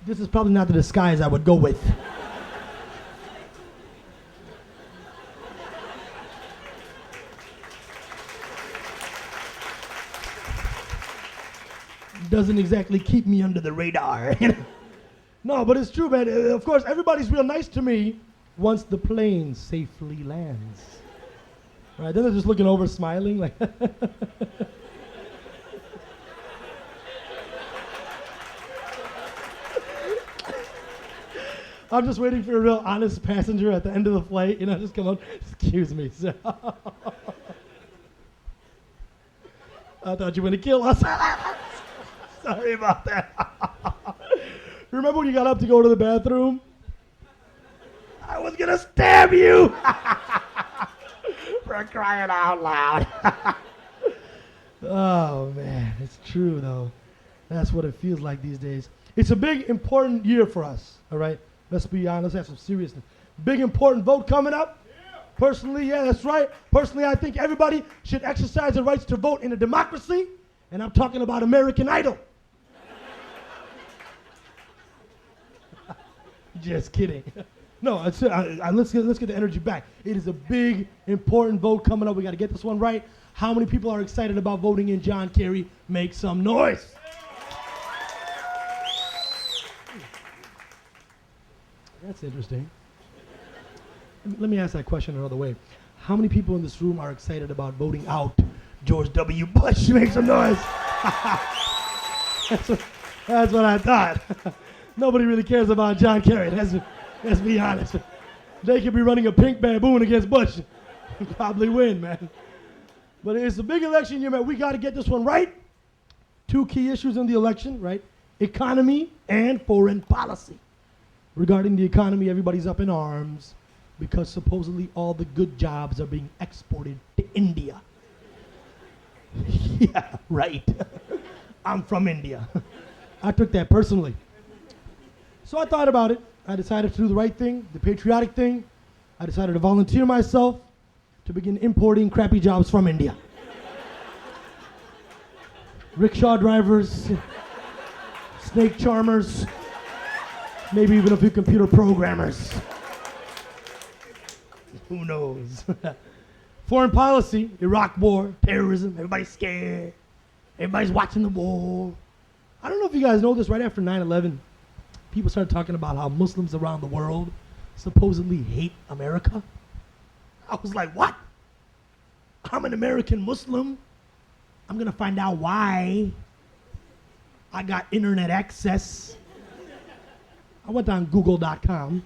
This is probably not the disguise I would go with. Doesn't exactly keep me under the radar. No, but it's true, man. Of course, everybody's real nice to me once the plane safely lands. Right? Then they're just looking over, smiling, like. I'm just waiting for a real honest passenger at the end of the flight, just come up, excuse me, sir. I thought you were going to kill us. Sorry about that. Remember when you got up to go to the bathroom? I was going to stab you. For crying out loud. Oh, man, it's true, though. That's what it feels like these days. It's a big, important year for us, all right? Let's be honest, have some seriousness. Big, important vote coming up. Yeah. Personally, yeah, that's right. Personally, I think everybody should exercise their rights to vote in a democracy, and I'm talking about American Idol. Just kidding. No, let's get the energy back. It is a big, important vote coming up. We got to get this one right. How many people are excited about voting in John Kerry? Make some noise. That's interesting. Let me ask that question another way. How many people in this room are excited about voting out George W. Bush? Make some noise. That's what I thought. Nobody really cares about John Kerry. Let's be honest. They could be running a pink baboon against Bush. Probably win, man. But it's a big election year, man. We got to get this one right. 2 key issues in the election, right? Economy and foreign policy. Regarding the economy, everybody's up in arms because supposedly all the good jobs are being exported to India. Yeah, right. I'm from India. I took that personally. So I thought about it. I decided to do the right thing, the patriotic thing. I decided to volunteer myself to begin importing crappy jobs from India. Rickshaw drivers, snake charmers, maybe even a few computer programmers. Who knows? Foreign policy, Iraq war, terrorism, everybody's scared. Everybody's watching the war. I don't know if you guys know this, right after 9/11, people started talking about how Muslims around the world supposedly hate America. I was like, what? I'm an American Muslim. I'm gonna find out why. I got internet access. I went on google.com.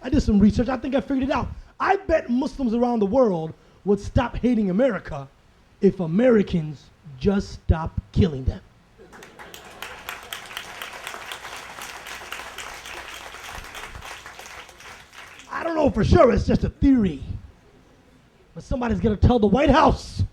I did some research. I think I figured it out. I bet Muslims around the world would stop hating America if Americans just stopped killing them. I don't know for sure, it's just a theory. But somebody's gonna tell the White House.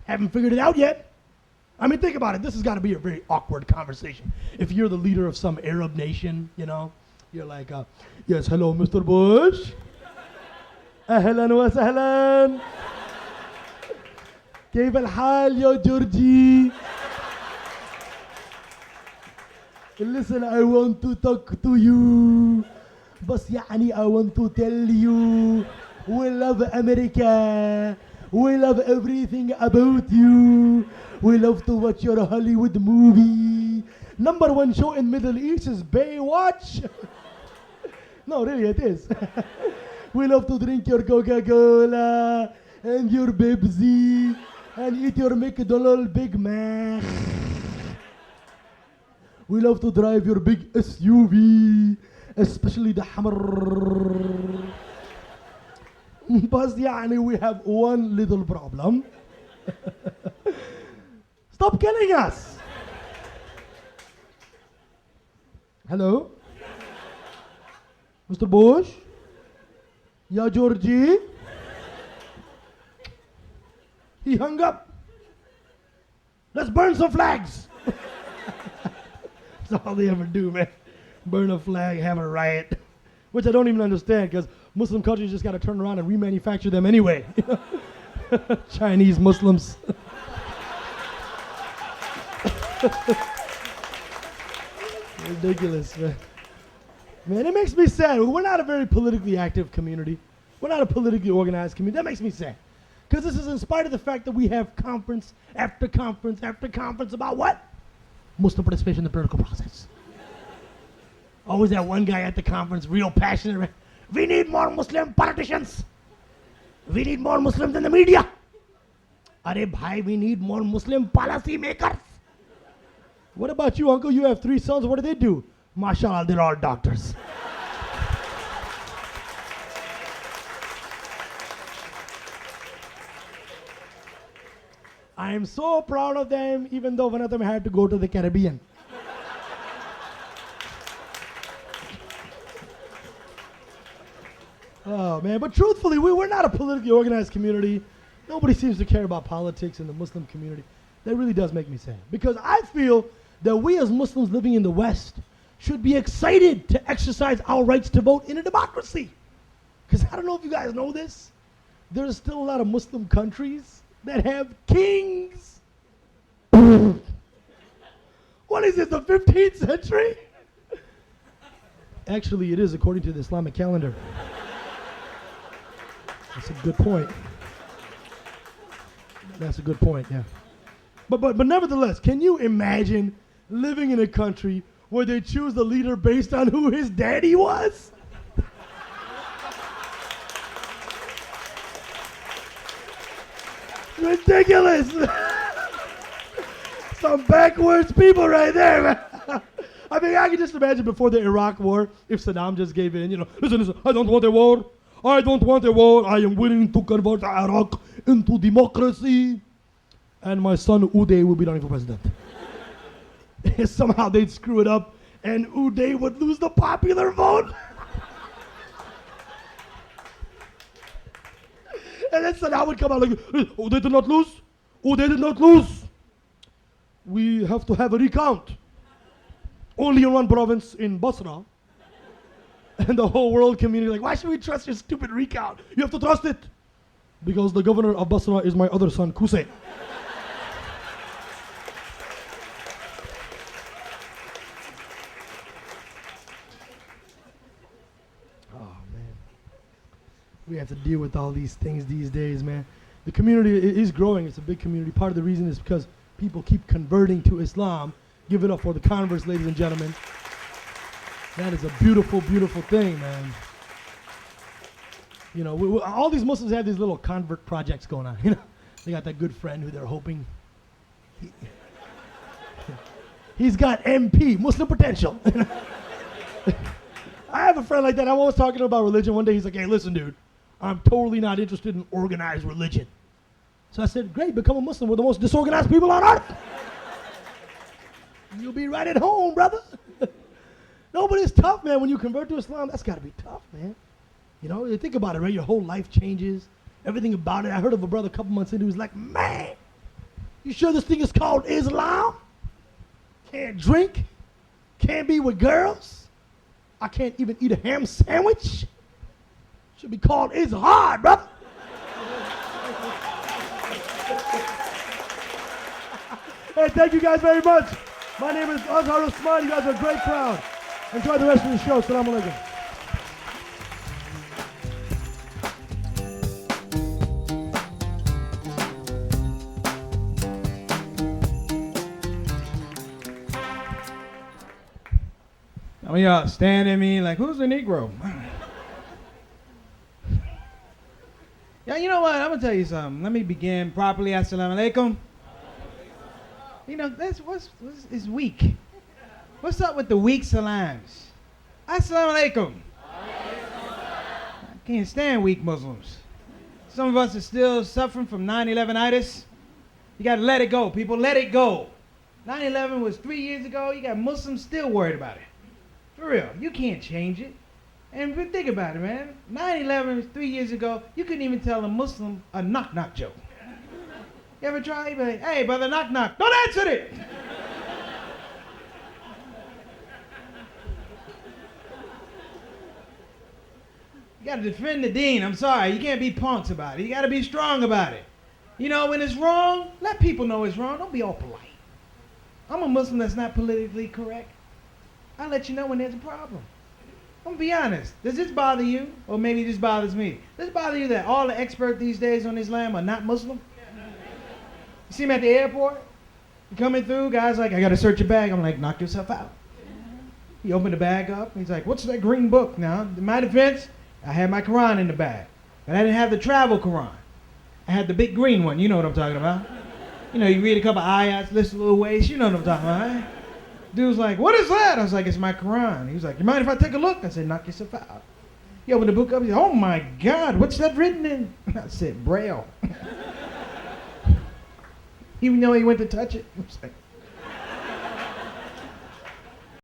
Haven't figured it out yet. I mean, think about it. This has got to be a very awkward conversation. If you're the leader of some Arab nation, you're like, yes, hello, Mr. Bush. Ahlan wa sahlan. كيف الحال يا جورجي? Listen, I want to talk to you. بس يعني I want to tell you, we love America. We love everything about you. We love to watch your Hollywood movie. #1 show in Middle East is Baywatch. No, really, it is. We love to drink your Coca-Cola and your Pepsi and eat your McDonald's Big Mac. We love to drive your big SUV, especially the Hummer. But we have one little problem. Stop killing us. Hello? Mr. Bush? Ya Georgie? He hung up. Let's burn some flags. That's all they ever do, man. Burn a flag, have a riot. Which I don't even understand, because Muslim countries just got to turn around and remanufacture them anyway. Chinese Muslims. Ridiculous, man. Man, it makes me sad. We're not a very politically active community. We're not a politically organized community. That makes me sad. Because this is in spite of the fact that we have conference after conference after conference about what? Muslim participation in the political process. Always that one guy at the conference, real passionate. We need more Muslim politicians. We need more Muslims in the media. Arey bhai, we need more Muslim policy makers. What about you, uncle? You have 3 sons. What do they do? MashaAllah, they're all doctors. I am so proud of them, even though one of them had to go to the Caribbean. Oh, man. But truthfully, we're not a politically organized community. Nobody seems to care about politics in the Muslim community. That really does make me sad. Because I feel that we as Muslims living in the West should be excited to exercise our rights to vote in a democracy. Because I don't know if you guys know this. There's still a lot of Muslim countries that have kings. What is this, the 15th century? Actually, it is according to the Islamic calendar. That's a good point. That's a good point, yeah. But nevertheless, can you imagine living in a country where they choose the leader based on who his daddy was? Ridiculous. Some backwards people right there, man. I mean, I can just imagine before the Iraq war, if Saddam just gave in, listen, I don't want a war. I don't want a war. I am willing to convert Iraq into democracy. And my son Uday will be running for president. Somehow they'd screw it up and Uday would lose the popular vote. And then Saddam would come out like, oh, they did not lose. Oh, they did not lose. We have to have a recount. Only in one province in Basra. And the whole world community like, why should we trust your stupid recount? You have to trust it. Because the governor of Basra is my other son, Qusay. We have to deal with all these things these days, man. The community is growing. It's a big community. Part of the reason is because people keep converting to Islam. Give it up for the converts, ladies and gentlemen. That is a beautiful, beautiful thing, man. All these Muslims have these little convert projects going on. They got that good friend who they're hoping. He's got MP, Muslim potential. I have a friend like that. I'm always talking about religion. One day he's like, hey, listen, dude. I'm totally not interested in organized religion. So I said, great, become a Muslim. We're the most disorganized people on earth. You'll be right at home, brother. No, but it's tough, man. When you convert to Islam, that's got to be tough, man. You think about it, right? Your whole life changes. Everything about it. I heard of a brother a couple months in who was like, man, you sure this thing is called Islam? Can't drink. Can't be with girls. I can't even eat a ham sandwich. Should be called Azhar, brother. Hey, thank you guys very much. My name is Azhar Usman. You guys are a great crowd. Enjoy the rest of the show. Assalamu alaikum. Some of y'all staring at me like, who's the Negro? Yeah, you know what? I'm gonna tell you something. Let me begin properly. Assalamu alaikum. It's weak. What's up with the weak salams? Assalamu alaikum. I can't stand weak Muslims. Some of us are still suffering from 9/11itis. You gotta let it go, people. Let it go. 9/11 was 3 years ago. You got Muslims still worried about it. For real, you can't change it. And think about it, man. 9/11 was 3 years ago. You couldn't even tell a Muslim a knock-knock joke. You ever try? Like, hey, brother, knock-knock. Don't answer it! You gotta defend the deen. I'm sorry. You can't be punks about it. You gotta be strong about it. When it's wrong, let people know it's wrong. Don't be all polite. I'm a Muslim that's not politically correct. I'll let you know when there's a problem. I'm gonna be honest. Does this bother you? Or maybe this bothers me. Does it bother you that all the experts these days on Islam are not Muslim? You see them at the airport? Coming through, guys like, I gotta search your bag. I'm like, knock yourself out. He opened the bag up. He's like, what's that green book? Now, in my defense, I had my Quran in the bag. But I didn't have the travel Quran. I had the big green one. You know what I'm talking about. You know, you read a couple ayats, listen a little ways. You know what I'm talking about, right? Dude was like, what is that? I was like, it's my Quran. He was like, you mind if I take a look? I said, knock yourself out. He opened the book up. He said, oh my God, what's that written in? I said, Braille. Even though he went to touch it. I was like,